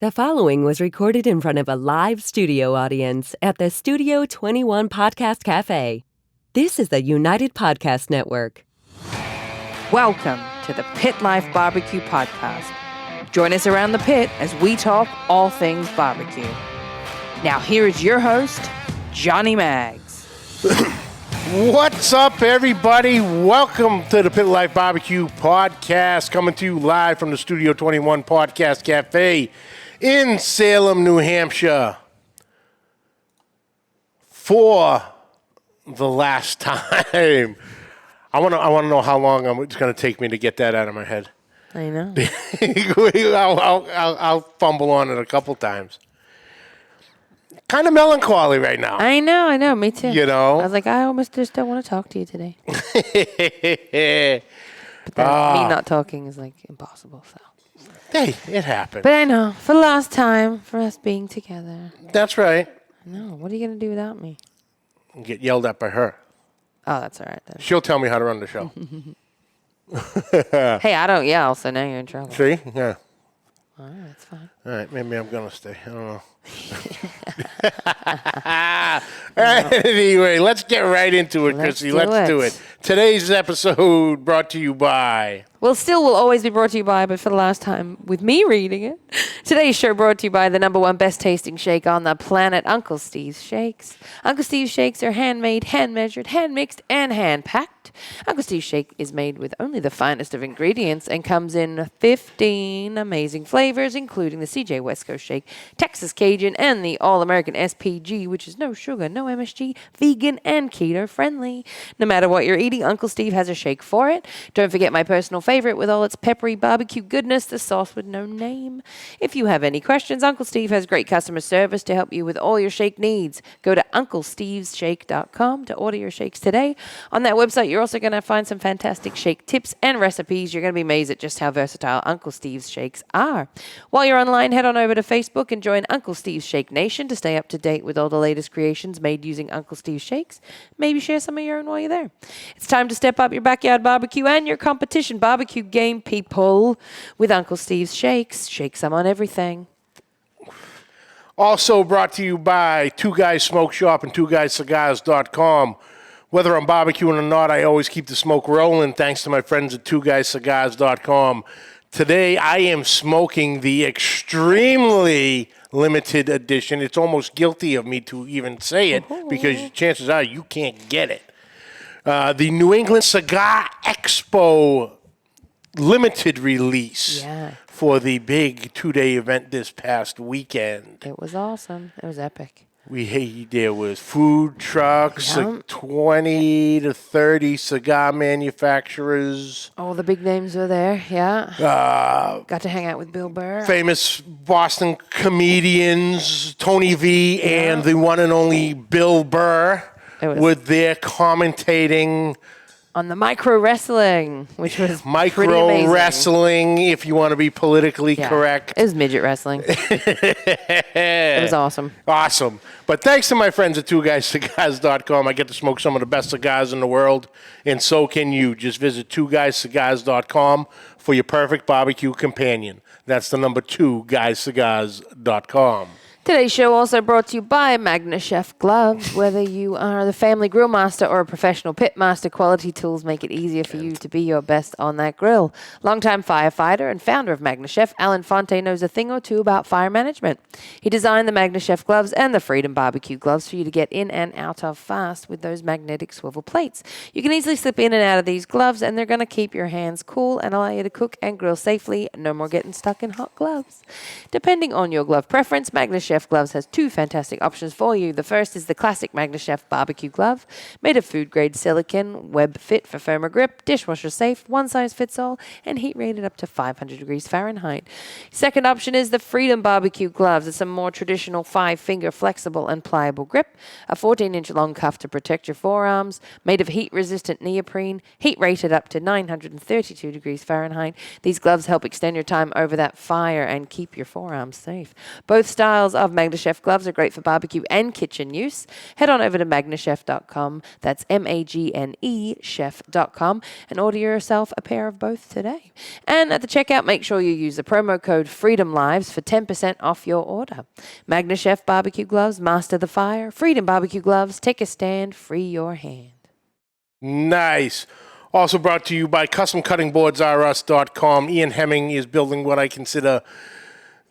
The following was recorded in front of a live studio audience at the Studio 21 Podcast Café. This is the United Podcast Network. Welcome to the Pit Life BBQ podcast. Join us around the pit as we talk all things barbecue. Now here is your host, Johnnie Mags. What's up, everybody? Welcome to the Pit Life BBQ podcast, coming to you live from the Studio 21 Podcast Café in Salem, New Hampshire. For the last time. I want to know how long it's going to take me to get that out of my head. I know. I'll fumble on it a couple times. Kind of melancholy right now. I know. Me too. You know? I was like, I almost just don't want to talk to you today. But then me not talking is like impossible. So. Hey, it happened. But I know. For the last time, for us being together. That's right. I know. What are you going to do without me? Get yelled at by her. Oh, that's all right then. She'll tell me how to run the show. Hey, I don't yell, so now you're in trouble. See? Yeah. All right, that's fine. All right, maybe I'm going to stay. I don't know. Anyway, let's get right into it, Chrissy. Let's do it. Today's episode brought to you by... Well, still will always be brought to you by, but for the last time with me reading it. Today's show brought to you by the #1 best tasting shake on the planet, Uncle Steve's Shakes. Uncle Steve's Shakes are handmade, hand-measured, hand-mixed, and hand-packed. Uncle Steve's Shake is made with only the finest of ingredients and comes in 15 amazing flavors, including the CJ West Coast Shake, Texas Cajun, and the All-American SPG, which is no sugar, no MSG, vegan, and keto-friendly. No matter what you're eating, Uncle Steve has a shake for it. Don't forget my personal favorite with all its peppery barbecue goodness, the sauce with no name. If you have any questions, Uncle Steve has great customer service to help you with all your shake needs. Go to UncleStevesShake.com to order your shakes today. On that website, you're also going to find some fantastic shake tips and recipes. You're going to be amazed at just how versatile Uncle Steve's Shakes are. While you're online, head on over to Facebook and join Uncle Steve's Shake Nation to stay up to date with all the latest creations made using Uncle Steve's Shakes. Maybe share some of your own while you're there. It's time to step up your backyard barbecue and your competition barbecue game, people, with Uncle Steve's Shakes. Shake some on everything. Also brought to you by Two Guys Smoke Shop and TwoGuysCigars.com. Whether I'm barbecuing or not, I always keep the smoke rolling thanks to my friends at TwoGuysCigars.com. Today, I am smoking the extremely limited edition. It's almost guilty of me to even say it because chances are you can't get it. The New England Cigar Expo limited release for the big 2-day event this past weekend. It was awesome. It was epic. There was food trucks, like 20 to 30 cigar manufacturers. All the big names were there, yeah. Got to hang out with Bill Burr. Famous Boston comedians, Tony V and the one and only Bill Burr were there commentating on the micro wrestling, which was micro wrestling, if you want to be politically correct. It was midget wrestling. It was awesome. Awesome. But thanks to my friends at TwoGuysCigars.com, I get to smoke some of the best cigars in the world, and so can you. Just visit TwoGuysCigars.com for your perfect barbecue companion. That's the number 2GuysCigars.com. Today's show also brought to you by Magna Chef Gloves. Whether you are the family grill master or a professional pit master, quality tools make it easier for you to be your best on that grill. Longtime firefighter and founder of Magna Chef, Alan Fonte knows a thing or two about fire management. He designed the Magna Chef Gloves and the Freedom BBQ Gloves for you to get in and out of fast with those magnetic swivel plates. You can easily slip in and out of these gloves, and they're going to keep your hands cool and allow you to cook and grill safely. No more getting stuck in hot gloves. Depending on your glove preference, Magna Chef Gloves has two fantastic options for you. The first is the classic Magna Chef barbecue glove, made of food-grade silicone, web fit for firmer grip, dishwasher safe, one size fits all, and heat rated up to 500 degrees Fahrenheit. Second option is the Freedom BBQ gloves. It's a more traditional 5-finger flexible and pliable grip, a 14-inch long cuff to protect your forearms, made of heat-resistant neoprene, heat rated up to 932 degrees Fahrenheit. These gloves help extend your time over that fire and keep your forearms safe. Both styles of MagnaChef gloves are great for barbecue and kitchen use. Head on over to magnachef.com. That's MAGNE chef.com and order yourself a pair of both today. And at the checkout, make sure you use the promo code FreedomLives for 10% off your order. MagnaChef barbecue gloves, master the fire. Freedom barbecue gloves, take a stand, free your hand. Nice. Also brought to you by CustomCuttingBoardsRUs.com. Ian Hemming is building what I consider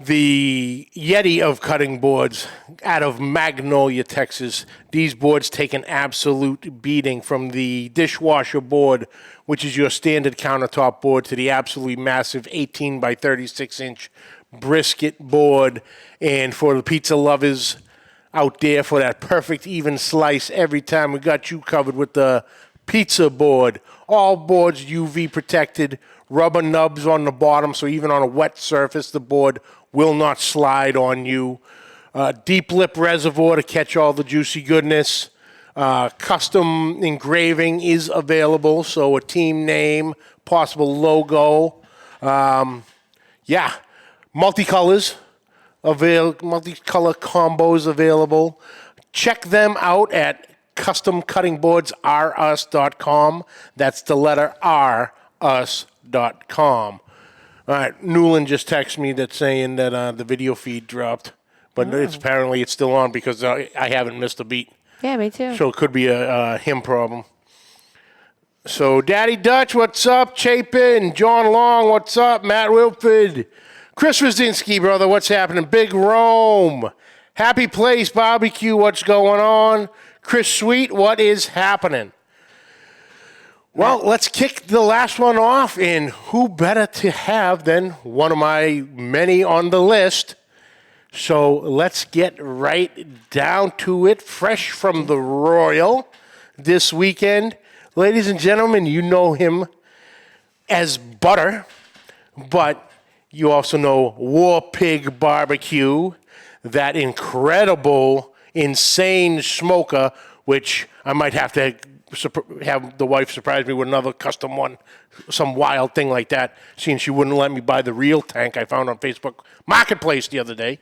the Yeti of cutting boards out of Magnolia, Texas. These boards take an absolute beating, from the dishwasher board, which is your standard countertop board, to the absolutely massive 18 by 36 inch brisket board. And for the pizza lovers out there, for that perfect even slice every time, we got you covered with the pizza board. All boards UV protected, rubber nubs on the bottom, so even on a wet surface, the board will not slide on you. Deep lip reservoir to catch all the juicy goodness. Custom engraving is available, so a team name, possible logo. Multicolors multicolor combos available. Check them out at CustomCuttingBoardsRUs.com. That's the letter R, us.com. All right, Newland just texted me that saying that the video feed dropped, but apparently it's still on because I haven't missed a beat. Yeah, me too. So it could be a him problem. So Daddy Dutch, what's up? Chapin, John Long, what's up? Matt Wilford, Chris Rosinski, brother, what's happening? Big Rome, Happy Place Barbecue, what's going on? Chris Sweet, what is happening? Well, let's kick the last one off, and who better to have than one of my many on the list. So let's get right down to it, fresh from the Royal this weekend. Ladies and gentlemen, you know him as Butter, but you also know Warpig BBQ, that incredible, insane smoker, which I might have to have the wife surprise me with another custom one, some wild thing like that, seeing she wouldn't let me buy the real tank I found on Facebook Marketplace the other day.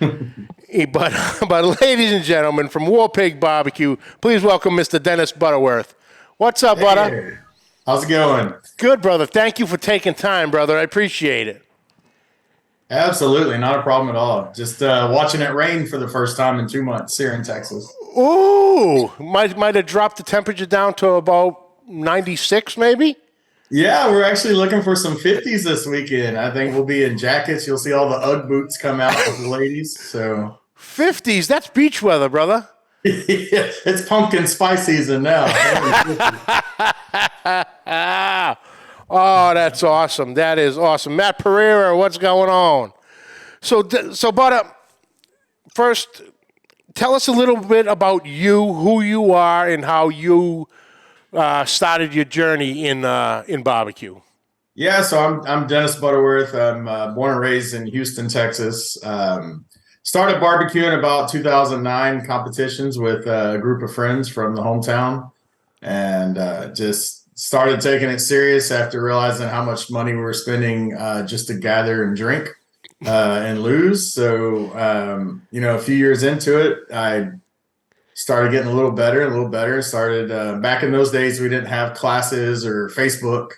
But ladies and gentlemen, from Warpig BBQ, please welcome Mr. Dennis Butterworth. What's up, Butter? How's it going? Good, brother. Thank you for taking time, brother. I appreciate it. Absolutely, not a problem at all. Just watching it rain for the first time in 2 months here in Texas. Ooh, might have dropped the temperature down to about 96, maybe? Yeah, we're actually looking for some 50s this weekend. I think we'll be in jackets. You'll see all the Ugg boots come out with the ladies. So 50s, that's beach weather, brother. Yeah, it's pumpkin spice season now. Oh, that's awesome. That is awesome. Matt Pereira, what's going on? So Butter, first, tell us a little bit about you, who you are, and how you started your journey in barbecue. Yeah, so I'm Dennis Butterworth. I'm born and raised in Houston, Texas. Started barbecuing about 2009 competitions with a group of friends from the hometown, and just started taking it serious after realizing how much money we were spending just to gather and drink and lose. So, a few years into it, I started getting a little better. Started back in those days, we didn't have classes or Facebook.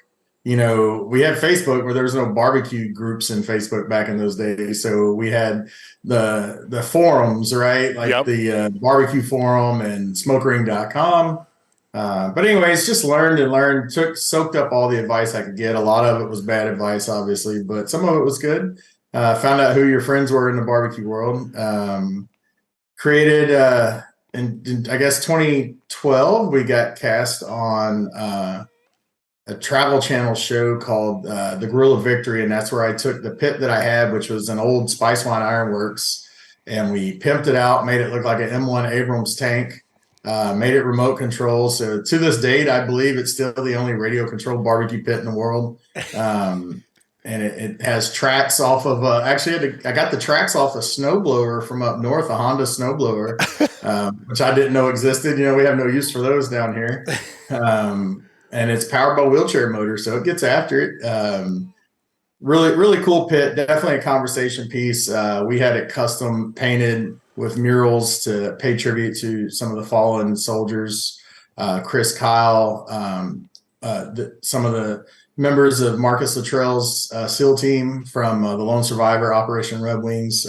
We had Facebook, where there was no barbecue groups in Facebook back in those days. So we had the forums, right? Like the barbecue forum and smokering.com. But anyways, just learned, soaked up all the advice I could get. A lot of it was bad advice, obviously, but some of it was good. Found out who your friends were in the barbecue world. Created, in I guess 2012, we got cast on a Travel Channel show called The Grill of Victory, and that's where I took the pit that I had, which was an old Spicewine Ironworks, and we pimped it out, made it look like an M1 Abrams tank. Made it remote control. So to this date, I believe it's still the only radio controlled barbecue pit in the world. And it has tracks off of, I got the tracks off a snowblower from up north, a Honda snowblower, which I didn't know existed. We have no use for those down here. And it's powered by wheelchair motor, so it gets after it. Really, really cool pit. Definitely a conversation piece. We had it custom painted with murals to pay tribute to some of the fallen soldiers. Chris Kyle, some of the members of Marcus Luttrell's SEAL team from the Lone Survivor Operation Red Wings.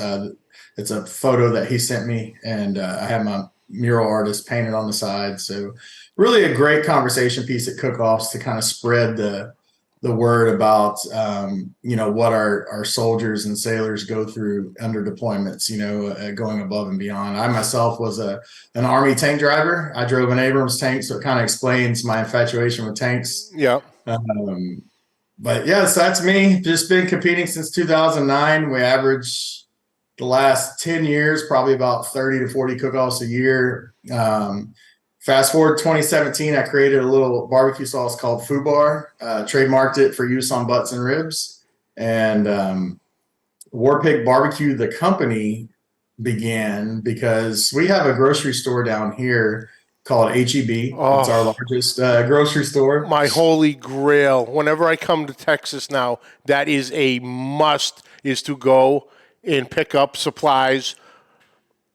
It's a photo that he sent me, and I have my mural artist painted on the side. So really a great conversation piece at cook-offs to kind of spread the word about, what our soldiers and sailors go through under deployments, going above and beyond. I myself was an Army tank driver. I drove an Abrams tank, so it kind of explains my infatuation with tanks. Yeah. But yes, that's me. Just been competing since 2009. We average the last 10 years, probably about 30 to 40 cook-offs a year. Fast forward 2017, I created a little barbecue sauce called Fubar, trademarked it for use on butts and ribs. And Warpig BBQ, the company, began because we have a grocery store down here called HEB. Oh, it's our largest grocery store. My holy grail. Whenever I come to Texas now, that is a must, is to go and pick up supplies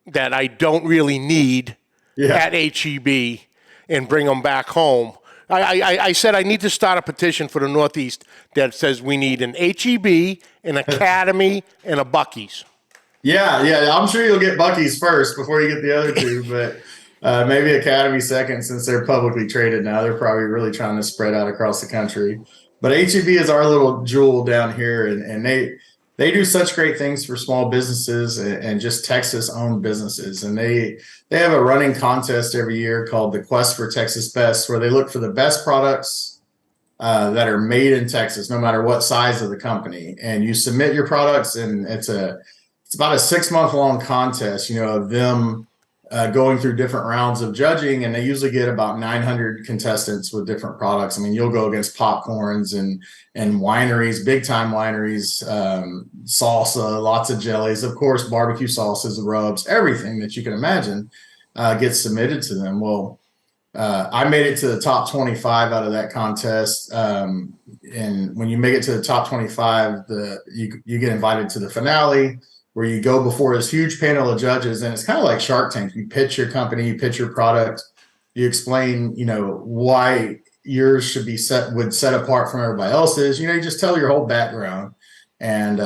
that I don't really need at HEB and bring them back home. I said I need to start a petition for the Northeast that says we need an HEB, an Academy, and a Buc-ee's. Yeah. I'm sure you'll get Buc-ee's first before you get the other two, but maybe Academy second, since they're publicly traded now. They're probably really trying to spread out across the country. But HEB is our little jewel down here, and they do such great things for small businesses and just Texas-owned businesses. And they have a running contest every year called the Quest for Texas Best, where they look for the best products that are made in Texas, no matter what size of the company. And you submit your products, and it's about a 6-month-long contest, of them going through different rounds of judging, and they usually get about 900 contestants with different products. I mean, you'll go against popcorns and wineries, big time wineries, salsa, lots of jellies, of course, barbecue sauces, rubs, everything that you can imagine gets submitted to them. Well, I made it to the top 25 out of that contest. And when you make it to the top 25, you get invited to the finale, where you go before this huge panel of judges. And it's kind of like Shark Tank. You pitch your company, you pitch your product, you explain, why yours should be set apart from everybody else's. You just tell your whole background. And,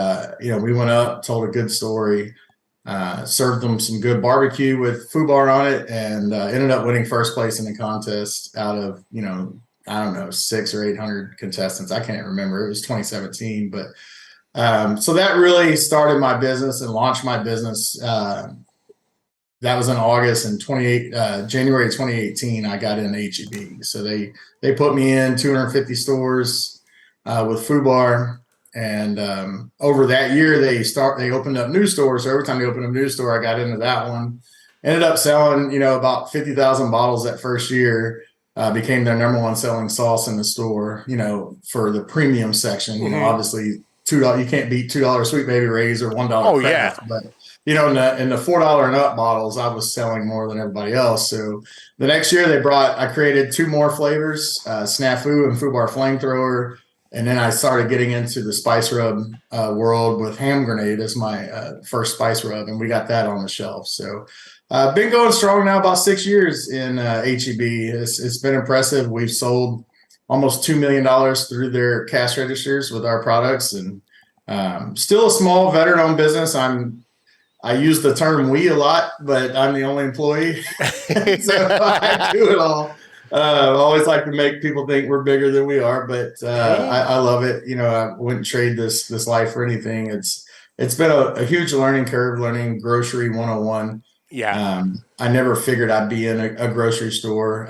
we went up, told a good story, served them some good barbecue with Fubar on it, and ended up winning first place in the contest out of, I don't know, 600 or 800 contestants. I can't remember. It was 2017, but so that really started my business and launched my business. That was in August, and January 2018, I got in HEB. So they put me in 250 stores with Fubar, and over that year they opened up new stores. So every time they opened up a new store, I got into that one. Ended up selling about 50,000 bottles that first year. Became their number one selling sauce in the store. For the premium section. Obviously $2, you can't beat $2 Sweet Baby Ray's or $1 Oh, Kraft, yeah. but in the $4 and up bottles, I was selling more than everybody else. So the next year I created 2 more flavors, Snafu and Fubar Flamethrower. And then I started getting into the spice rub world with Ham Grenade as my first spice rub, and we got that on the shelf. So I've been going strong now, about 6 years in HEB. It's been impressive. We've sold almost $2 million through their cash registers with our products, and still a small veteran-owned business. I use the term "we" a lot, but I'm the only employee, so I do it all. I always like to make people think we're bigger than we are, but I love it. I wouldn't trade this life for anything. It's been a huge learning curve, learning grocery 101. Yeah. I never figured I'd be in a grocery store.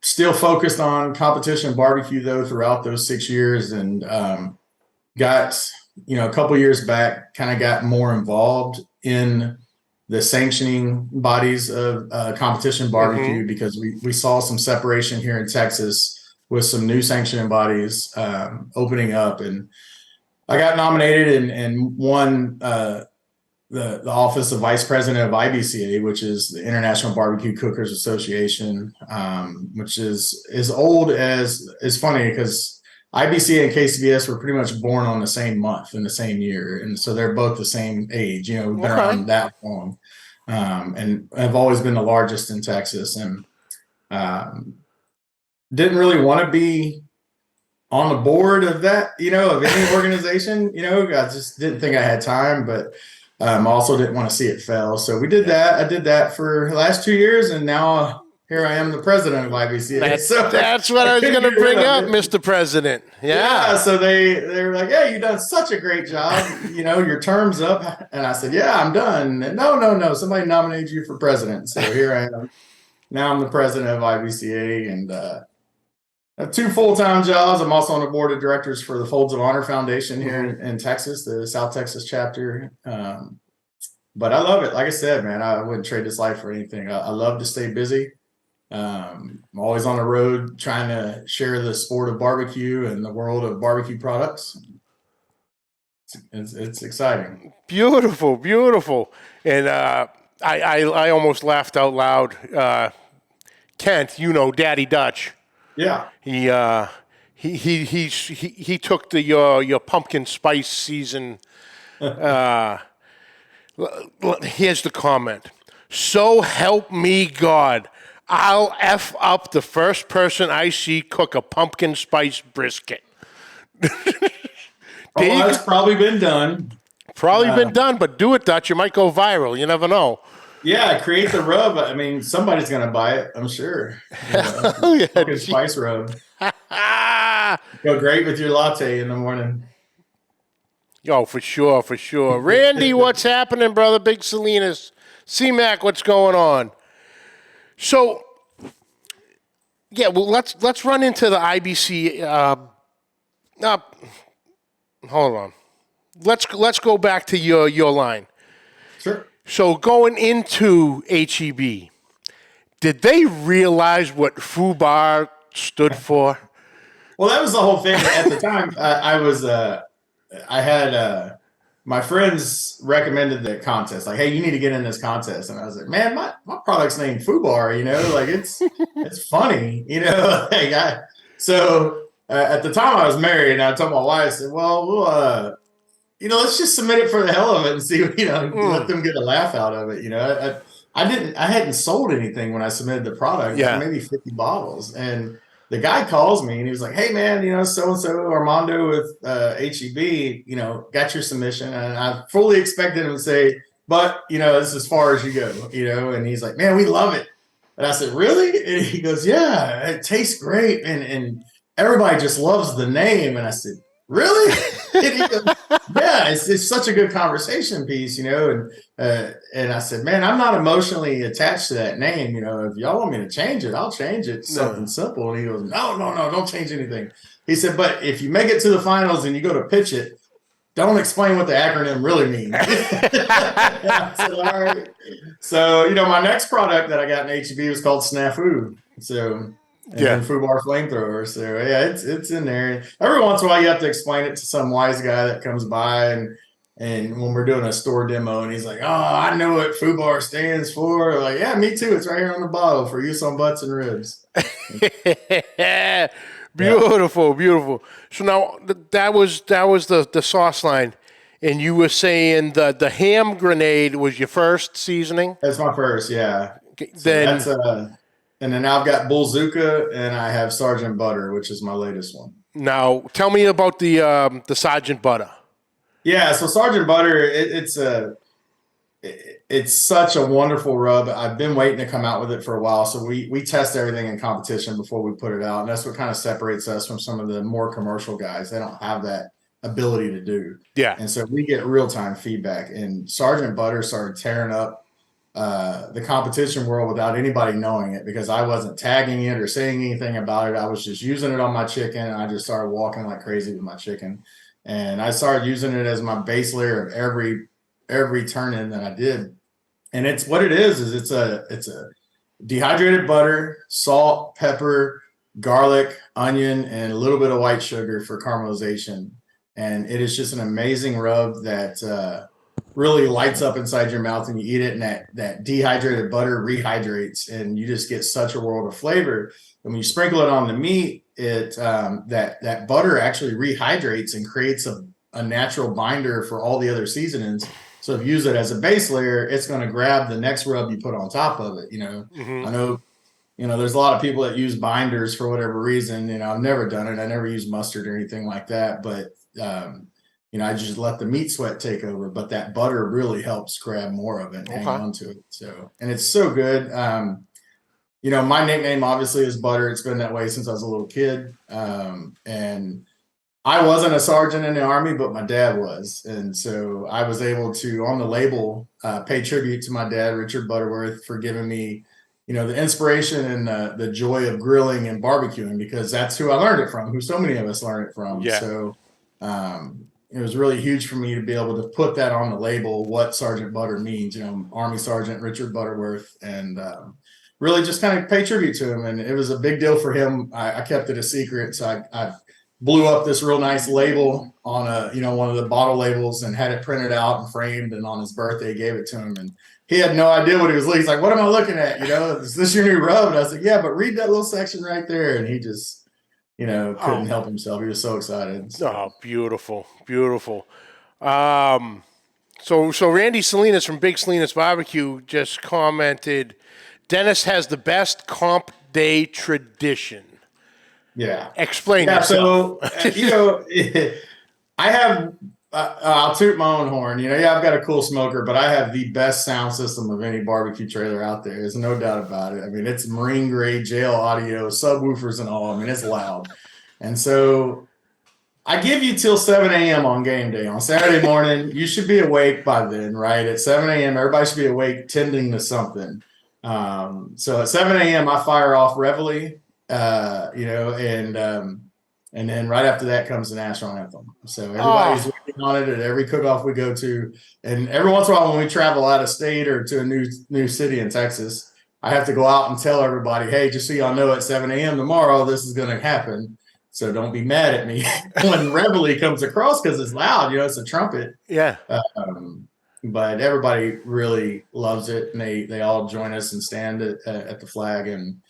Still focused on competition barbecue though throughout those 6 years, and got a couple years back, kind of got more involved in the sanctioning bodies of competition barbecue, because we saw some separation here in Texas with some new sanctioning bodies opening up, and I got nominated and won the office of vice president of IBCA, which is the International Barbecue Cookers Association, which is as old as, it's funny because IBCA and KCBS were pretty much born on the same month in the same year. And so they're both the same age. You know, we've been around that long, and have always been the largest in Texas. And didn't really want to be on the board of that, you know, of any organization. You know, I just didn't think I had time, but also didn't want to see it fail. So we did that. I did that for the last 2 years, and now here I am, the president of IBCA. That's what I was going to bring up, Mr. President. Yeah. So they were like, "Yeah, you've done such a great job. You know, your term's up." And I said, "Yeah, I'm done." And, no. Somebody nominated you for president. So here I am. Now I'm the president of IBCA, and I have 2 full-time jobs. I'm also on the board of directors for the Folds of Honor Foundation here in Texas, the South Texas chapter. But I love it. Like I said, man, I wouldn't trade this life for anything. I love to stay busy. I'm always on the road trying to share the sport of barbecue and the world of barbecue products. It's exciting. Beautiful. And I almost laughed out loud. Kent, you know, Daddy Dutch. Yeah. He took your pumpkin spice season. Here's the comment. So help me God, I'll F up the first person I see cook a pumpkin spice brisket. It's probably been done. Been done, but do it, Dutch. You might go viral. You never know. Yeah, create the rub. I mean, somebody's going to buy it, I'm sure. Pumpkin spice rub. Go great with your latte in the morning. Oh, for sure. Randy, what's happening, brother? Big Salinas. C-Mac, what's going on? So, yeah, well, let's run into the IBC. Hold on. Let's go back to your line. Sure. So going into HEB, did they realize what FUBAR stood for? Well, that was the whole thing. At the time, I had my friends recommended the contest. Like, hey, you need to get in this contest. And I was like, man, my product's named FUBAR, you know, like it's funny, you know. So at the time I was married, and I told my wife, I said, well, you know, let's just submit it for the hell of it and see, you know, let them get a laugh out of it. You know, I hadn't sold anything when I submitted the product. Yeah. Maybe 50 bottles. And the guy calls me and he was like, hey man, you know, so-and-so Armando with HEB, you know, got your submission. And I fully expected him to say, but, you know, this is as far as you go, you know. And he's like, man, we love it. And I said, really? And he goes, yeah, it tastes great. And everybody just loves the name. And I said, really? And he goes, yeah, it's such a good conversation piece, you know. And I said, man, I'm not emotionally attached to that name. You know, if y'all want me to change it, I'll change it to something simple. And he goes, no, don't change anything. He said, but if you make it to the finals and you go to pitch it, don't explain what the acronym really means. I said, all right. So, you know, my next product that I got in HEB was called Snafu. So, and FUBAR flamethrower. So yeah, it's in there. Every once in a while, you have to explain it to some wise guy that comes by, and when we're doing a store demo, and he's like, "Oh, I know what FUBAR stands for." I'm like, yeah, me too. It's right here on the bottle for use on butts and ribs. Beautiful. So now that was the sauce line, and you were saying the ham grenade was your first seasoning. That's my first, yeah. So then and then I've got Bullzuka, and I have Sergeant Butter, which is my latest one. Now, tell me about the Sergeant Butter. Yeah, so Sergeant Butter, it's such a wonderful rub. I've been waiting to come out with it for a while, so we test everything in competition before we put it out, and that's what kind of separates us from some of the more commercial guys. They don't have that ability to do. Yeah. And so we get real-time feedback, and Sergeant Butter started tearing up the competition world without anybody knowing it, because I wasn't tagging it or saying anything about it. I was just using it on my chicken, and I just started walking like crazy with my chicken. And I started using it as my base layer of every turn-in that I did. And it's what it is it's a dehydrated butter, salt, pepper, garlic, onion, and a little bit of white sugar for caramelization. And it is just an amazing rub that really lights up inside your mouth and you eat it, and that dehydrated butter rehydrates, and you just get such a world of flavor. And when you sprinkle it on the meat, it that butter actually rehydrates and creates a natural binder for all the other seasonings. So if you use it as a base layer, it's going to grab the next rub you put on top of it. I know, there's a lot of people that use binders for whatever reason. I've never done it. I never use mustard or anything like that, but I just let the meat sweat take over, but that butter really helps grab more of it and hang on to it. So, and it's so good. My nickname obviously is Butter. It's been that way since I was a little kid. And I wasn't a sergeant in the Army, but my dad was. And so I was able to, on the label, pay tribute to my dad, Richard Butterworth, for giving me, the inspiration and the joy of grilling and barbecuing, because that's who I learned it from, who so many of us learn it from. Yeah. So it was really huge for me to be able to put that on the label, what Sergeant Butter means, Army Sergeant Richard Butterworth, and really just kind of pay tribute to him. And it was a big deal for him. I kept it a secret. So I blew up this real nice label on one of the bottle labels and had it printed out and framed, and on his birthday gave it to him. And he had no idea what he was looking. He's like, "What am I looking at? Is this your new rub?" And I was like, "Yeah, but read that little section right there." And he just, couldn't help himself. He was so excited. So. Oh, beautiful, beautiful. So Randy Salinas from Big Salinas BBQ just commented, Dennis has the best comp day tradition. Yeah. Explain yourself. So, I have, I'll toot my own horn. I've got a cool smoker, but I have the best sound system of any barbecue trailer out there. There's no doubt about it. I mean, it's marine grade jail audio, subwoofers and all. I mean, it's loud. And so I give you till 7 a.m. on game day. On Saturday morning, you should be awake by then, right? At 7 a.m., everybody should be awake tending to something. So at 7 a.m., I fire off Reveille, and then right after that comes the national anthem. So everybody's working on it at every cook-off we go to. And every once in a while when we travel out of state or to a new city in Texas, I have to go out and tell everybody, hey, just so y'all know, at 7 a.m. tomorrow, this is going to happen. So don't be mad at me when Reveille comes across, because it's loud, it's a trumpet. Yeah. But everybody really loves it, and they all join us and stand at the flag. And,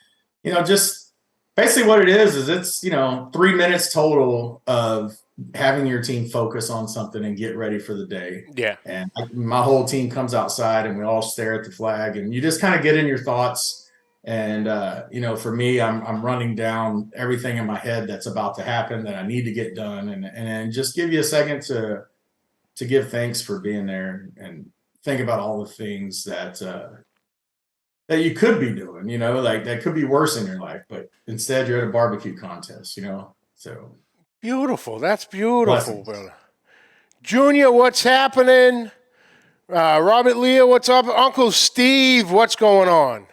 just basically what it is it's, 3 minutes total of having your team focus on something and get ready for the day. Yeah. And my whole team comes outside and we all stare at the flag, and you just kind of get in your thoughts. And, for me, I'm running down everything in my head that's about to happen that I need to get done. And just give you a second to give thanks for being there and think about all the things that you could be doing, like that could be worse in your life, but instead you're at a barbecue contest, so. Beautiful. That's beautiful, brother. Junior, what's happening? Robert Leah, what's up? Uncle Steve, what's going on?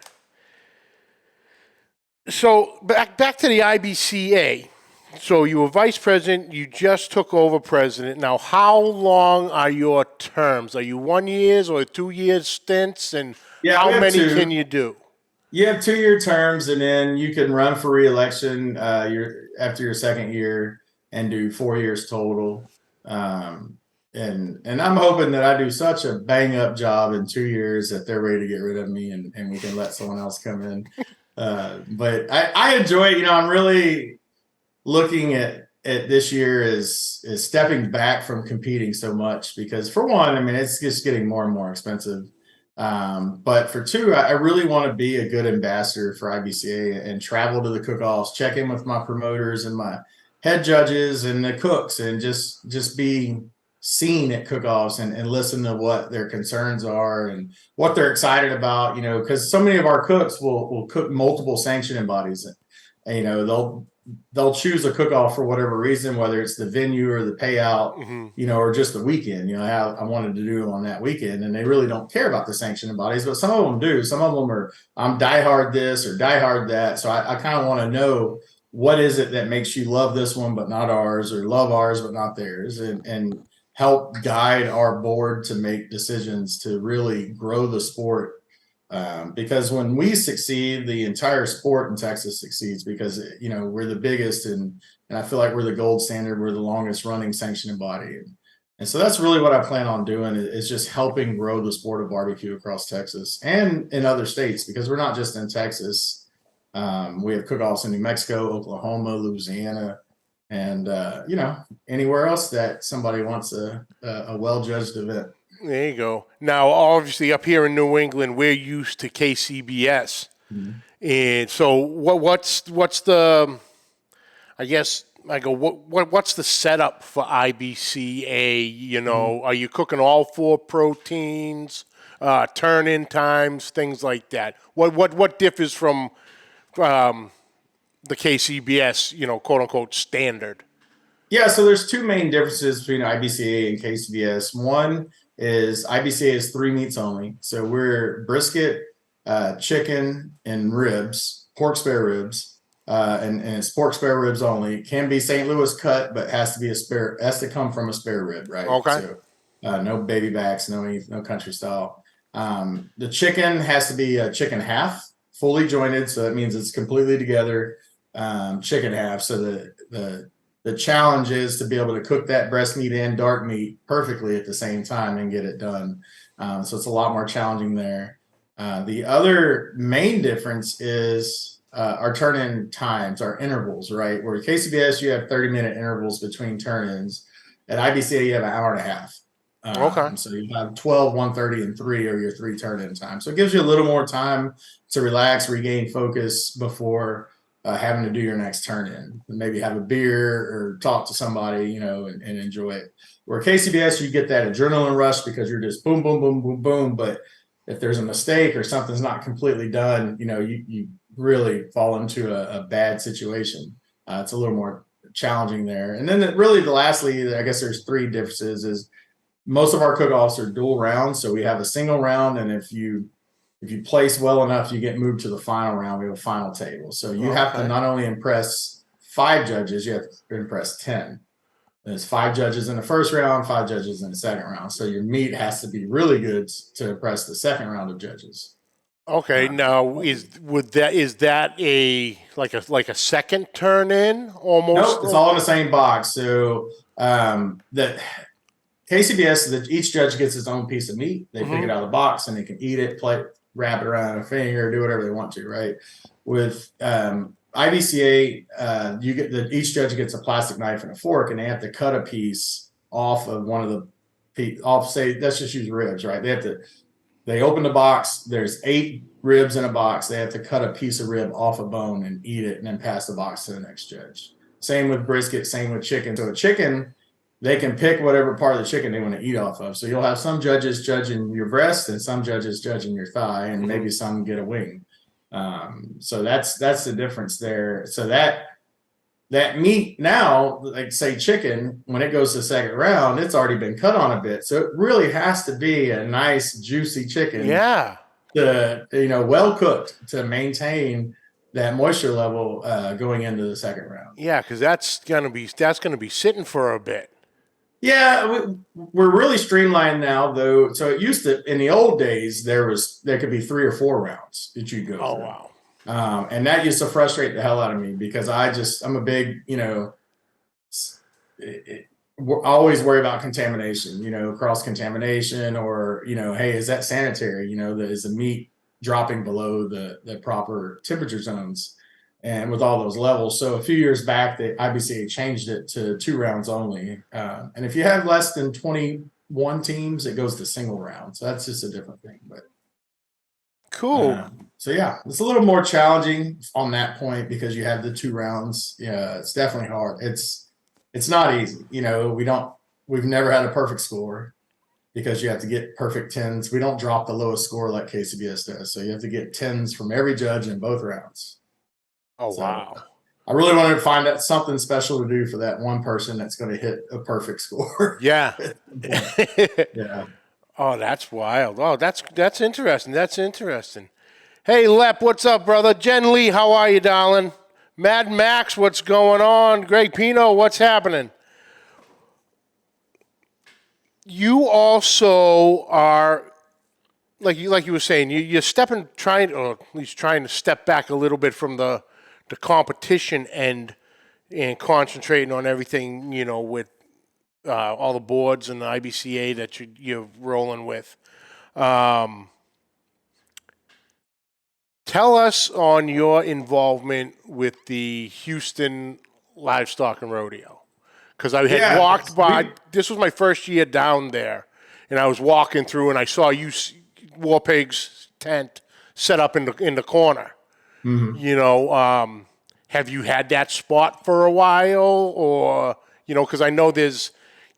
So back to the IBCA. So you were vice president. You just took over president. Now, how long are your terms? Are you 1 year or 2 year stints? And how many can you do? You have 2 year terms, and then you can run for re-election after your second year and do 4 years total. And I'm hoping that I do such a bang up job in 2 years that they're ready to get rid of me and we can let someone else come in. But I enjoy it. I'm really looking at this year is stepping back from competing so much, because for one, I mean, it's just getting more and more expensive. But for two, I really want to be a good ambassador for IBCA and travel to the cook-offs, check in with my promoters and my head judges and the cooks, and just be seen at cook-offs and listen to what their concerns are and what they're excited about, because so many of our cooks will cook multiple sanctioning bodies, and, they'll choose a cook-off for whatever reason, whether it's the venue or the payout, or just the weekend, I wanted to do them on that weekend, and they really don't care about the sanctioning bodies, but some of them do. Some of them are, I'm diehard this or diehard that. So I kind of want to know, what is it that makes you love this one but not ours, or love ours but not theirs, and help guide our board to make decisions to really grow the sport. Because when we succeed, the entire sport in Texas succeeds, because, we're the biggest, and I feel like we're the gold standard. We're the longest running sanctioning body. And so that's really what I plan on doing is just helping grow the sport of barbecue across Texas and in other states, because we're not just in Texas. We have cook-offs in New Mexico, Oklahoma, Louisiana, and anywhere else that somebody wants a well-judged event. There you go. Now, obviously, up here in New England, we're used to KCBS, and so what's the? I guess I go. What's the setup for IBCA? You know, are you cooking all 4 proteins, turn-in times, things like that? What differs from the KCBS? You know, quote unquote standard. Yeah, so there's 2 main differences between IBCA and KCBS. One is IBCA is 3 meats only. So we're brisket, chicken, and ribs, pork spare ribs, and it's pork spare ribs only. It can be St. Louis cut, but has to come from a spare rib, right? Okay. So no baby backs, no country style. The chicken has to be a chicken half, fully jointed, so that means it's completely together, chicken half. So the challenge is to be able to cook that breast meat and dark meat perfectly at the same time and get it done. So it's a lot more challenging there. The other main difference is our turn-in times, our intervals, right? Where KCBS, you have 30-minute intervals between turn-ins. At IBCA, you have an hour and a half. Okay. So you have 12, 1:30, and 3 are your 3 turn-in times. So it gives you a little more time to relax, regain focus before having to do your next turn-in. Maybe have a beer or talk to somebody, and enjoy it. Where KCBS, you get that adrenaline rush because you're just boom, boom, boom, boom, boom. But if there's a mistake or something's not completely done, you really fall into a bad situation. It's a little more challenging there. And then lastly, I guess there's 3 differences is most of our cook-offs are dual rounds. So we have a single round, and if you place well enough, you get moved to the final round. We have a final table. So you have to not only impress 5 judges, you have to impress 10. There's 5 judges in the first round, 5 judges in the second round. So your meat has to be really good to impress the second round of judges. Okay. Now, is that a like a second turn in almost? Nope, it's all in the same box. So the KCBS, each judge gets his own piece of meat. They pick it out of the box and they can eat it, wrap it around a finger, do whatever they want to, right? With IBCA, each judge gets a plastic knife and a fork, and they have to cut a piece off of one of the say, let's just use ribs, right? They open the box. There's 8 ribs in a box. They have to cut a piece of rib off a bone and eat it, and then pass the box to the next judge. Same with brisket. Same with chicken. So a chicken, they can pick whatever part of the chicken they want to eat off of. So you'll have some judges judging your breast and some judges judging your thigh, and maybe some get a wing. So that's the difference there. So that meat now, like say chicken, when it goes to the second round, it's already been cut on a bit. So it really has to be a nice juicy chicken. Yeah. Well cooked to maintain that moisture level going into the second round. Yeah, because that's gonna be sitting for a bit. Yeah, we're really streamlined now, though. So it used to, in the old days, there could be 3 or 4 rounds that you go through. Oh wow! And that used to frustrate the hell out of me because I'm a big, always worry about contamination, cross contamination, or hey, is that sanitary? Is the meat dropping below the proper temperature zones? And with all those levels. So a few years back, the IBCA changed it to 2 rounds only. And if you have less than 21 teams, it goes to single round. So that's just a different thing. But cool. So yeah, it's a little more challenging on that point because you have the 2 rounds. Yeah, it's definitely hard. It's not easy. We've never had a perfect score because you have to get perfect 10s. We don't drop the lowest score like KCBS does. So you have to get 10s from every judge in both rounds. Oh, So, wow. I really wanted to find out something special to do for that one person that's going to hit a perfect score. Yeah. Yeah. Oh, that's wild. Oh, that's interesting. That's interesting. Hey, Lep, what's up, brother? Jen Lee, how are you, darling? Mad Max, what's going on? Greg Pino, what's happening? You also are, like you were saying, you're trying to step back a little bit from the competition and concentrating on everything, with all the boards and the IBCA that you're rolling with. Tell us on your involvement with the Houston Livestock and Rodeo. Because I had walked by, this was my first year down there, and I was walking through and I saw Warpig's tent set up in the corner. Mm-hmm. Have you had that spot for a while, or because I know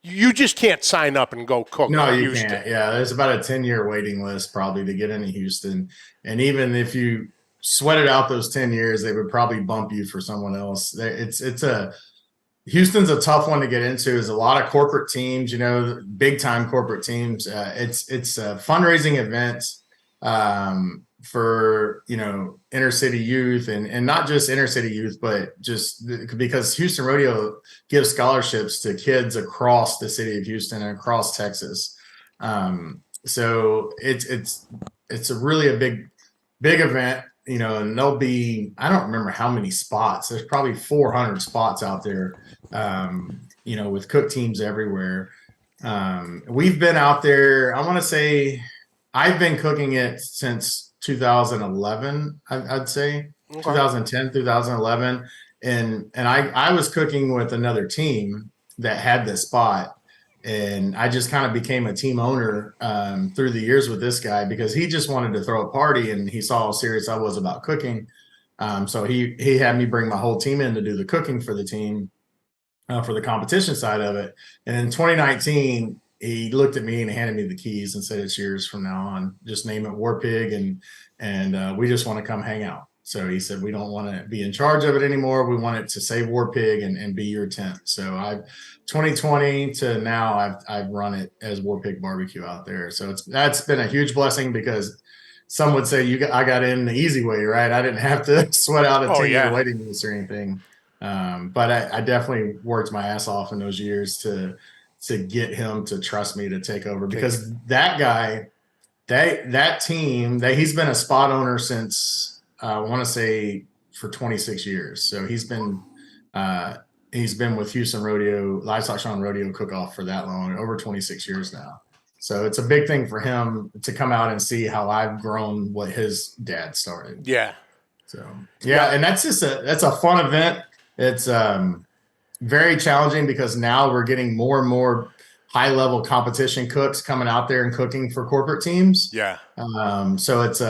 you just can't sign up and go cook. No, you Houston. can't. Yeah, there's about a 10-year waiting list probably to get into Houston, and even if you sweated out those 10 years, they would probably bump you for someone else. Houston's a tough one to get into. There's a lot of corporate teams, big time corporate teams. It's a fundraising event for inner city youth and not just inner city youth, but just because Houston Rodeo gives scholarships to kids across the city of Houston and across Texas. So it's a really a big event, and there'll be, I don't remember how many spots. There's probably 400 spots out there, with cook teams everywhere. We've been out there, I want to say I've been cooking it since 2011, I'd say. Okay. 2010, 2011. And I was cooking with another team that had this spot. And I just kind of became a team owner through the years with this guy because he just wanted to throw a party and he saw how serious I was about cooking. So he had me bring my whole team in to do the cooking for the team, for the competition side of it. And in 2019, he looked at me and handed me the keys and said, "It's yours from now on. Just name it Warpig, and we just want to come hang out." So he said, "We don't want to be in charge of it anymore. We want it to say Warpig and be your tent." So 2020 to now, I've run it as Warpig BBQ out there. So that's been a huge blessing because some would say I got in the easy way, right? I didn't have to sweat out a 10-year waiting list or anything. But I definitely worked my ass off in those years to get him to trust me to take over because that guy, that team, he's been a spot owner since I want to say for 26 years. So he's been with Houston Rodeo, Livestock Show and Rodeo Cook-Off for that long, over 26 years now. So it's a big thing for him to come out and see how I've grown what his dad started. Yeah. So and that's a fun event. It's very challenging because now we're getting more and more high-level competition cooks coming out there and cooking for corporate teams. Yeah. So it's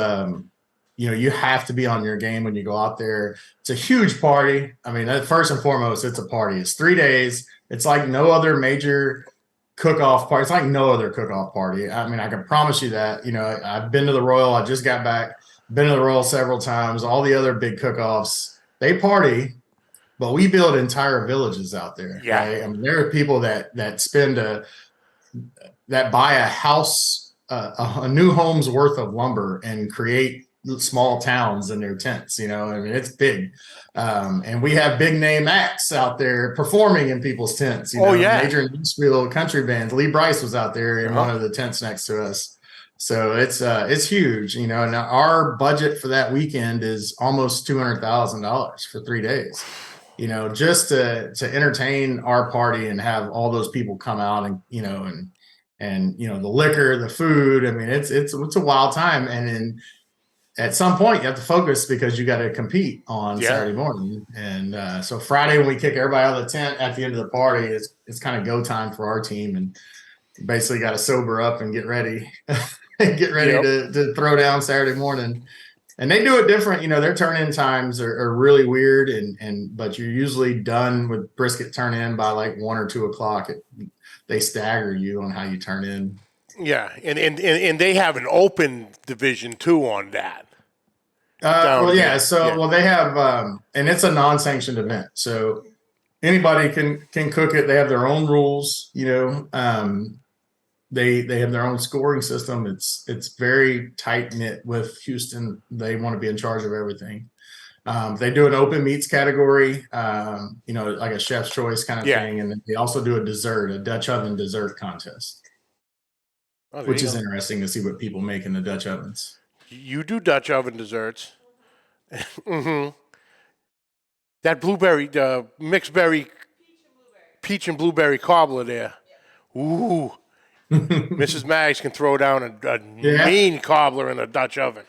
you have to be on your game when you go out there. It's a huge party. I mean, first and foremost, it's a party. It's 3 days. It's like no other major cook-off party. It's like no other cook-off party. I mean, I can promise you that. I've been to the Royal. I just got back. Been to the Royal several times. All the other big cook-offs, they party. But we build entire villages out there. Yeah. Right? I mean, there are people that buy a house, a new home's worth of lumber and create small towns in their tents. I mean, it's big. And we have big name acts out there performing in people's tents. Major industrial country bands. Lee Brice was out there in one of the tents next to us. So it's huge, and our budget for that weekend is almost $200,000 for 3 days. Just to entertain our party and have all those people come out and the liquor, the food. I mean, it's a wild time. And then at some point you have to focus because you got to compete on Saturday morning. And so Friday when we kick everybody out of the tent at the end of the party, it's kind of go time for our team and basically got to sober up and get ready, to throw down Saturday morning. And they do it different. Their turn-in times are really weird, but you're usually done with brisket turn-in by like 1 or 2 o'clock. They stagger you on how you turn in. Yeah, and they have an open division too on that. They have, and it's a non-sanctioned event, so anybody can cook it. They have their own rules. They have their own scoring system. It's very tight knit with Houston. They want to be in charge of everything. They do an open meats category, like a chef's choice kind of thing, and they also do a Dutch oven dessert contest, which is interesting to see what people make in the Dutch ovens. You do Dutch oven desserts. Mm-hmm. That blueberry, mixed berry, peach and blueberry cobbler there. Ooh. Mrs. Maggs can throw down a mean cobbler in a Dutch oven.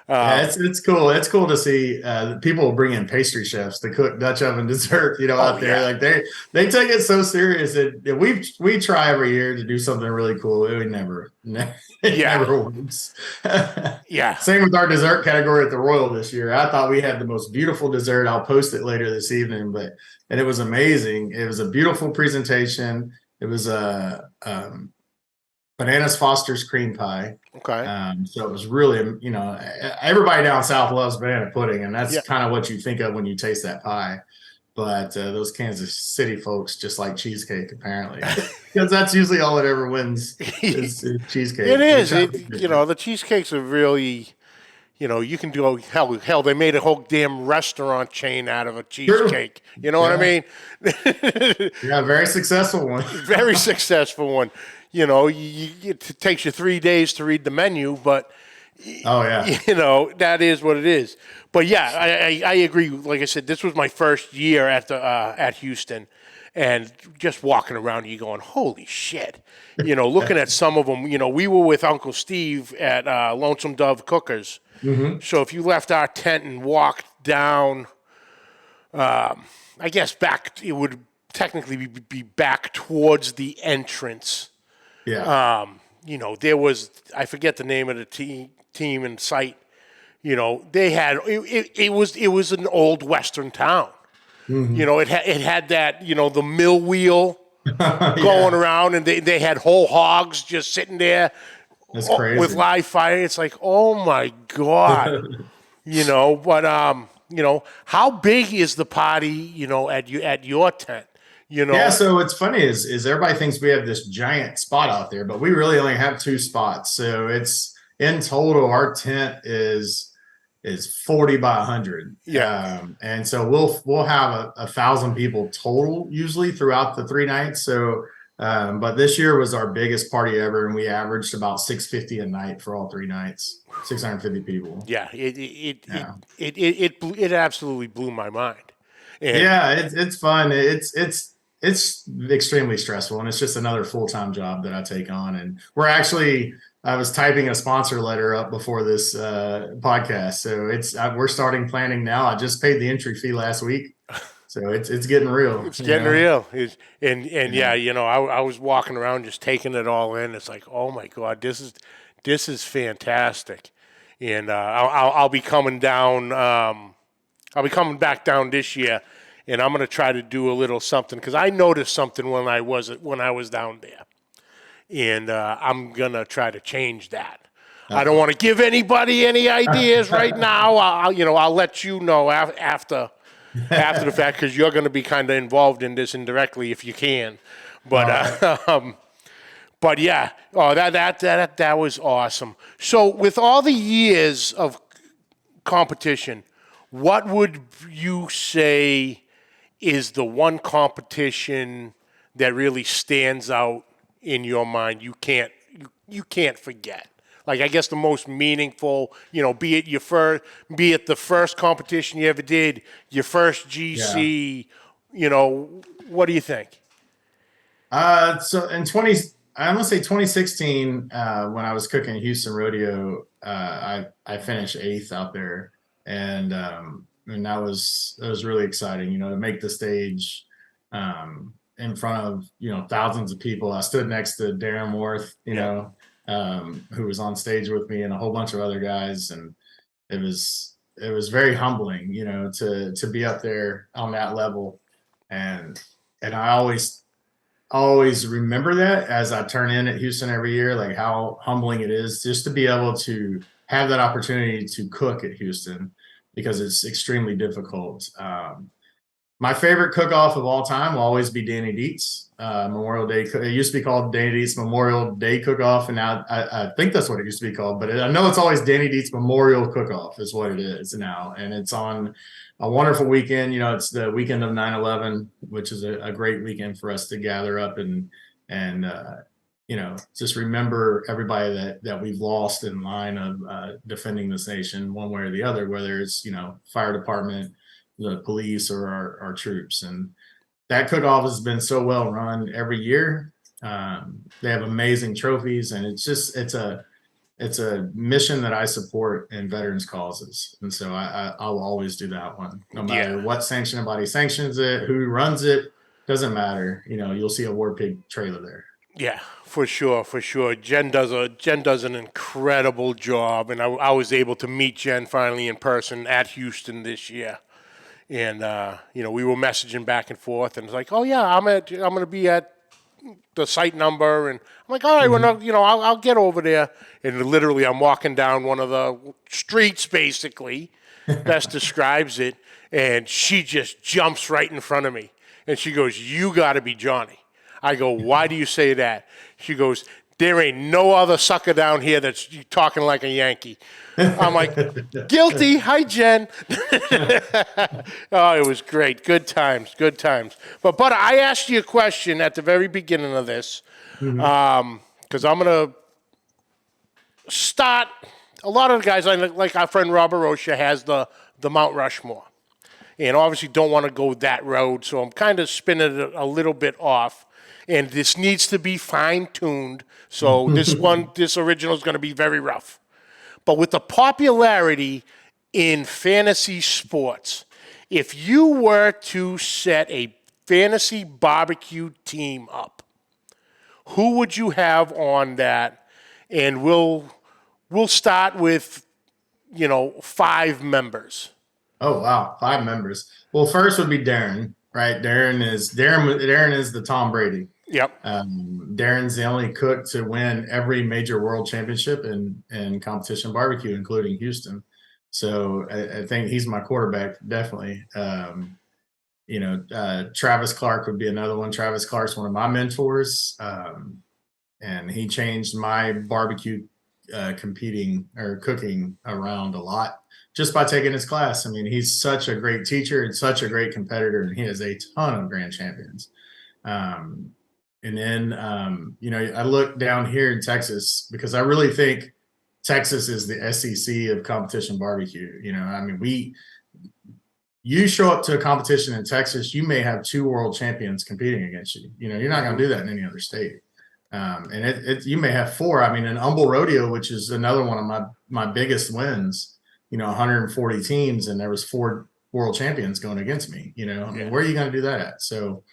Yeah, it's cool. It's cool to see people bring in pastry chefs to cook Dutch oven dessert. Out there, like they take it so serious that we try every year to do something really cool. It would never works. Yeah. Same with our dessert category at the Royal this year. I thought we had the most beautiful dessert. I'll post it later this evening, and it was amazing. It was a beautiful presentation. It was a Bananas Foster's cream pie. Okay. So it was really, everybody down south loves banana pudding, and that's kind of what you think of when you taste that pie. But those Kansas City folks just like cheesecake, apparently, because that's usually all it ever wins is cheesecake. It is. The cheesecakes are really, you can do hell. They made a whole damn restaurant chain out of a cheesecake. True. You know what I mean? Yeah, very successful one. Very successful one. It takes you 3 days to read the menu, but that is what it is. But yeah, I agree. Like I said, this was my first year at Houston, and just walking around, you going, holy shit. Looking at some of them. We were with Uncle Steve at Lonesome Dove Cookers. Mm-hmm. So if you left our tent and walked down, I guess back, it would technically be back towards the entrance. Yeah. There was, I forget the name of the team and site. They had it was an old Western town. Mm-hmm. It had that the mill wheel going around, and they had whole hogs just sitting there. That's crazy. With live fire. It's like, oh my God. But how big is the party? At your tent. Yeah, so what's funny is everybody thinks we have this giant spot out there, but we really only have 2 spots. So it's in total, our tent is 40 by 100. Yeah. And so we'll have 1,000 people total usually throughout the 3 nights. So but this year was our biggest party ever, and we averaged about 650 a night for all 3 nights. 650 people. Yeah, it absolutely blew my mind. And it's fun. It's extremely stressful, and it's just another full-time job that I take on. And I was typing a sponsor letter up before this podcast, so we're starting planning now. I just paid the entry fee last week, so it's getting real. It's getting real. I was walking around just taking it all in. It's like, oh my God, this is fantastic, and I'll be coming down. I'll be coming back down this year. And I'm going to try to do a little something, because I noticed something when I was down there, and I'm going to try to change that. I don't want to give anybody any ideas right now. I'll let you know after the fact, because you're going to be kind of involved in this indirectly if you can. But but yeah, that was awesome. So with all the years of competition, what would you say is the one competition that really stands out in your mind you can't forget? Like, I guess the most meaningful, be it the first competition you ever did, your first GC, what do you think? So in I'm gonna say 2016, when I was cooking Houston Rodeo, I finished 8th out there, and that was really exciting, to make the stage in front of thousands of people. I stood next to Darren Worth, who was on stage with me, and a whole bunch of other guys, and it was very humbling, to be up there on that level, and I always remember that as I turn in at Houston every year, like how humbling it is just to be able to have that opportunity to cook at Houston, because it's extremely difficult. My favorite cook-off of all time will always be Danny Dietz, Memorial Day. It used to be called Danny Dietz Memorial Day Cook-Off, and now I think that's what it used to be called. But I know it's always Danny Dietz Memorial Cook-Off is what it is now, and it's on a wonderful weekend. It's the weekend of 9/11, which is a great weekend for us to gather up and just remember everybody that we've lost in line of defending this nation one way or the other, whether it's, fire department, the police, or our troops. And that cook-off has been so well run every year. They have amazing trophies, and it's a mission that I support in veterans causes. And so I'll always do that one, no matter what sanctioning body sanctions it, who runs it, doesn't matter. You'll see a Warpig trailer there. Yeah, for sure. Jen does an incredible job, and I was able to meet Jen finally in person at Houston this year. And we were messaging back and forth, and it's like, oh yeah, I'm going to be at the site number, and I'm like, all right, well, I'll get over there. And literally, I'm walking down one of the streets, basically, best describes it, and she just jumps right in front of me, and she goes, "You got to be Johnnie." I go, "Why do you say that?" She goes, "There ain't no other sucker down here that's talking like a Yankee." I'm like, guilty. Hi, Jen. Oh, it was great. Good times. But I asked you a question at the very beginning of this, because I'm going to start. A lot of the guys, like our friend Robert Rocha, has the Mount Rushmore, and obviously don't want to go that road, so I'm kind of spinning it a little bit off. And this needs to be fine-tuned, so this original is going to be very rough. But with the popularity in fantasy sports, if you were to set a fantasy barbecue team up, who would you have on that? And we'll start with, 5 members. Oh wow, 5 members. Well, first would be Darren, right? Darren is the Tom Brady. Yep. Darren's the only cook to win every major world championship in competition barbecue, including Houston. So I think he's my quarterback, definitely. Travis Clark would be another one. Travis Clark's one of my mentors, and he changed my barbecue competing or cooking around a lot just by taking his class. I mean, he's such a great teacher and such a great competitor, and he has a ton of grand champions. And then, I look down here in Texas because I really think Texas is the SEC of competition barbecue. You show up to a competition in Texas, you may have 2 world champions competing against you. You're not going to do that in any other state. And you may have 4. I mean, in Humble Rodeo, which is another one of my biggest wins, 140 teams, and there was 4 world champions going against me. Where are you going to do that at? So,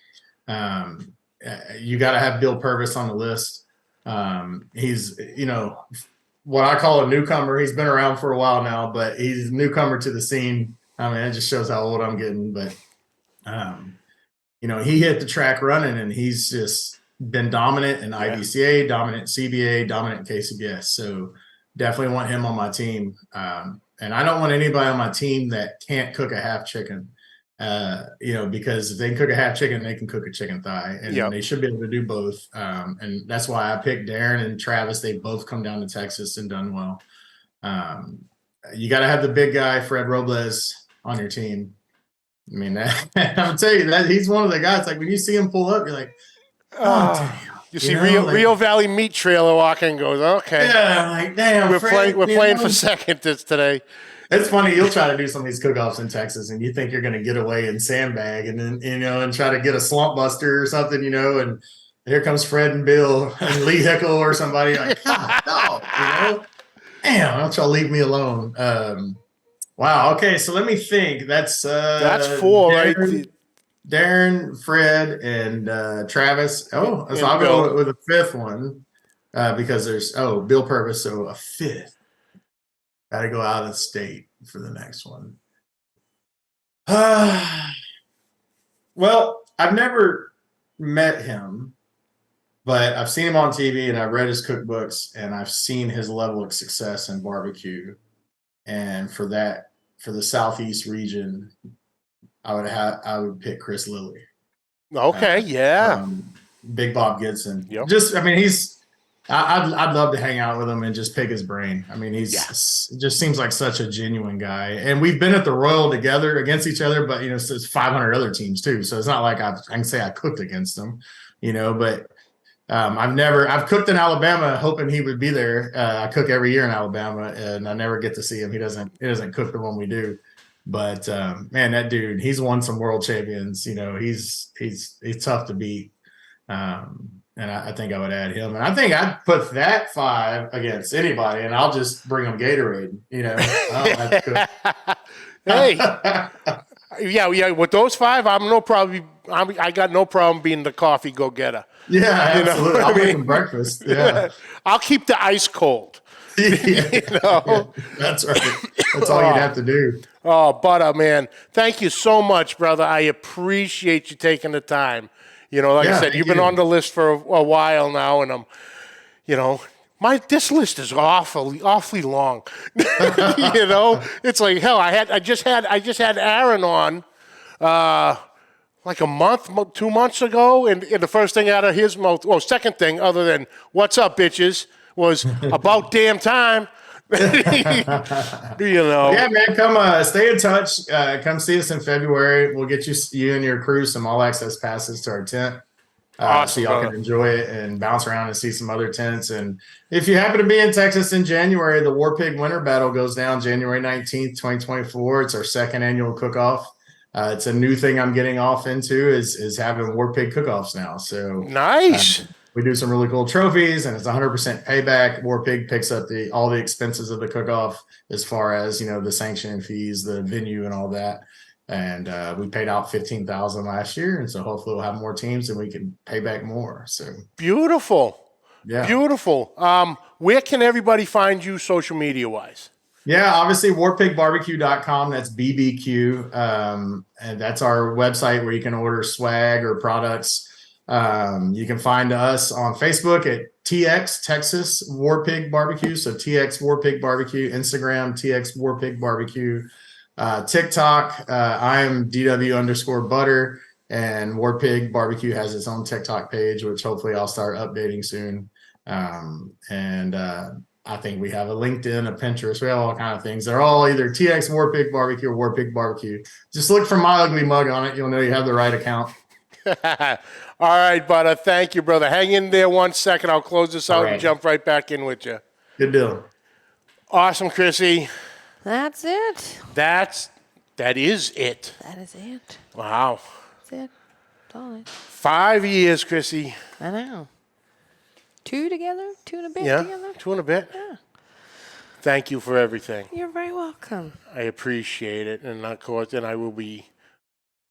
you got to have Bill Purvis on the list. He's, what I call a newcomer. He's been around for a while now, but he's a newcomer to the scene. I mean, it just shows how old I'm getting. But, he hit the track running, and he's just been dominant in IBCA, dominant CBA, dominant in KCBS. So definitely want him on my team. And I don't want anybody on my team that can't cook a half chicken. Because if they can cook a half chicken, they can cook a chicken thigh, and they should be able to do both. And that's why I picked Darren and Travis. They both come down to Texas and done well. You got to have the big guy, Fred Robles, on your team. I mean, I'm telling you that he's one of the guys. Like when you see him pull up, you're like, oh, damn. You see Rio Valley Meat Trailer walking and goes, okay. Yeah, like damn. We're playing for second today. It's funny. You'll try to do some of these cook-offs in Texas, and you think you're going to get away and sandbag, and then and try to get a slump buster or something, and here comes Fred and Bill and Lee Hickle or somebody. Like, oh, damn, don't y'all leave me alone? Wow. Okay, so let me think. That's 4, Darren, right? Darren, Fred, and Travis. Oh, so I'll go with a 5th one because there's Bill Purvis, so a 5th. Got to go out of state for the next one. Well, I've never met him, but I've seen him on TV and I've read his cookbooks and I've seen his level of success in barbecue. And for the Southeast region, I would pick Chris Lilly. Okay, Big Bob Gibson. Yep. I'd love to hang out with him and just pick his brain. I mean, it just seems like such a genuine guy. And we've been at the Royal together against each other, but so it's 500 other teams too. So it's not like I can say I cooked against them, but I've cooked in Alabama hoping he would be there. I cook every year in Alabama and I never get to see him. He doesn't cook the one we do. But man, that dude, he's won some world champions. He's tough to beat. And I think I would add him. And I think I'd put that 5 against anybody, and I'll just bring them Gatorade. I don't have to cook. Hey, yeah. With those 5, I got no problem being the coffee go-getter. Yeah, absolutely. I'll make them breakfast. Yeah, I'll keep the ice cold. Yeah, that's right. That's all you'd have to do. Oh, Butter, man, thank you so much, brother. I appreciate you taking the time. Like I said, you've been on the list for a while now, and this list is awfully long. It's like hell. I just had Aaron on, like a month, 2 months ago, and the first thing out of his mouth, second thing other than "What's up, bitches," was about damn time. Yeah, man, come stay in touch. Come see us in February. We'll get you and your crew some all access passes to our tent. Awesome, so y'all can enjoy it and bounce around and see some other tents. And if you happen to be in Texas in January, the Warpig Winter Battle goes down January 19th, 2024. It's our second annual cook-off. It's a new thing I'm getting off into is having Warpig cook-offs now. So nice. We do some really cool trophies, and it's 100% payback. Warpig picks up all the expenses of the cook-off as far as, the sanctioning fees, the venue, and all that. And we paid out $15,000 last year, and so hopefully we'll have more teams and we can pay back more. So beautiful, yeah, beautiful. Where can everybody find you social media wise? Yeah, obviously warpigbarbq.com. That's BBQ, and that's our website where you can order swag or products. You can find us on Facebook at TX Texas Warpig BBQ. So TX Warpig BBQ, Instagram TX Warpig BBQ, TikTok. I'm DW_Butter, and Warpig BBQ has its own TikTok page, which hopefully I'll start updating soon. And I think we have a LinkedIn, a Pinterest. We have all kind of things. They're all either TX Warpig BBQ or Warpig BBQ. Just look for My Ugly Mug on it. You'll know you have the right account. All right, Butter. Thank you, brother. Hang in there 1 second. I'll close this out and jump right back in with you. Good deal. Awesome, Chrissy. That's it. That is it. That is it. Wow. That's it. That's all it. 5 years, Chrissy. I know. 2 together? 2 and a bit Yeah, together? 2 and a bit. Yeah. Thank you for everything. You're very welcome. I appreciate it. And of course, then I will be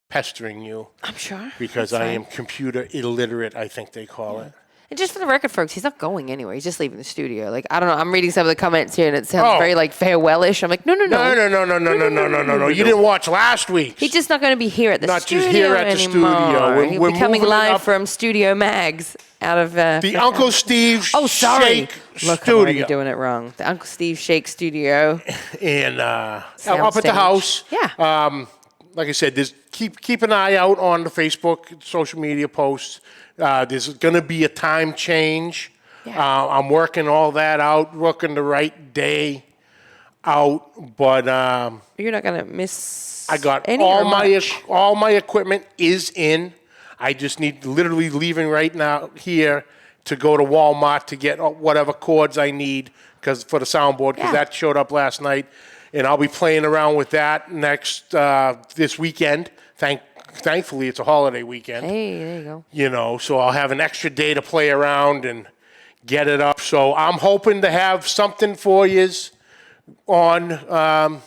pestering you. I'm sure. Because I am computer illiterate, I think they call it. And just for the record, folks, he's not going anywhere. He's just leaving the studio. Like, I don't know. I'm reading some of the comments here, and it sounds very, farewell-ish. I'm like, no. No. You didn't watch last week. He's just not going to be here at the studio Not just here at the anymore. studio. He'll be coming live from Studio Mags out of... the Uncle Steve Shake Look, Studio. I'm already doing it wrong. The Uncle Steve Shake Studio. And up at the house. Yeah. Like I said, keep an eye out on the Facebook, social media posts. There's going to be a time change. Yeah. I'm working all that out, working the right day out. But you're not going to miss. I got any all my equipment is in. I just need literally leaving right now here to go to Walmart to get whatever cords I need for the soundboard because that showed up last night. And I'll be playing around with that this weekend. Thankfully, it's a holiday weekend. Hey, there you go. So I'll have an extra day to play around and get it up. So I'm hoping to have something for you on, I'm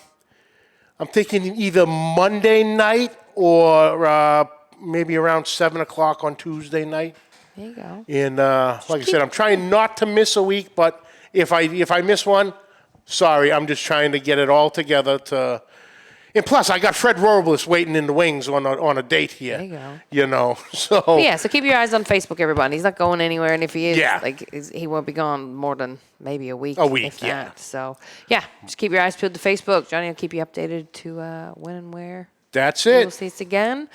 thinking either Monday night or maybe around 7 o'clock on Tuesday night. There you go. And like I said, I'm trying not to miss a week, but if I miss one, sorry, I'm just trying to get it all together and plus I got Fred Robles waiting in the wings on a date here. There you go. So so keep your eyes on Facebook, everybody. He's not going anywhere, and if he is, he won't be gone more than maybe a week. If that. So just keep your eyes peeled to Facebook. Johnny will keep you updated to when and where. That's it. We'll see us again.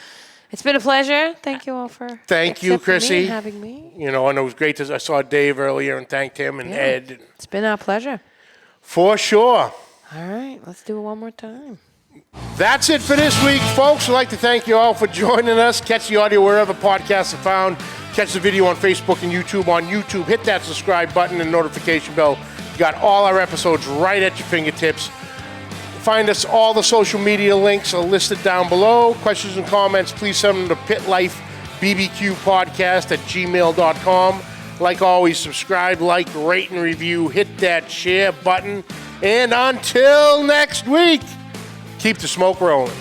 It's been a pleasure. Thank you all for Thank you, Chrissy. and having me. And it was great. I saw Dave earlier and thanked him and Ed. It's been our pleasure. For sure. All right, let's do it one more time. That's it for this week, folks. I'd like to thank you all for joining us. Catch the audio wherever podcasts are found. Catch the video on Facebook and YouTube. On YouTube, hit that subscribe button and notification bell. You got all our episodes right at your fingertips. Find us, all the social media links are listed down below. Questions and comments, please send them to Pit Life BBQ Podcast at gmail.com. Like always, subscribe, like, rate, and review. Hit that share button. And until next week, keep the smoke rolling.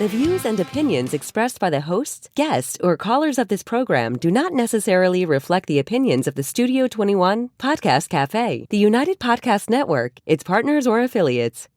The views and opinions expressed by the hosts, guests, or callers of this program do not necessarily reflect the opinions of the Studio 21 Podcast Café, the United Podcast Network, its partners, or affiliates.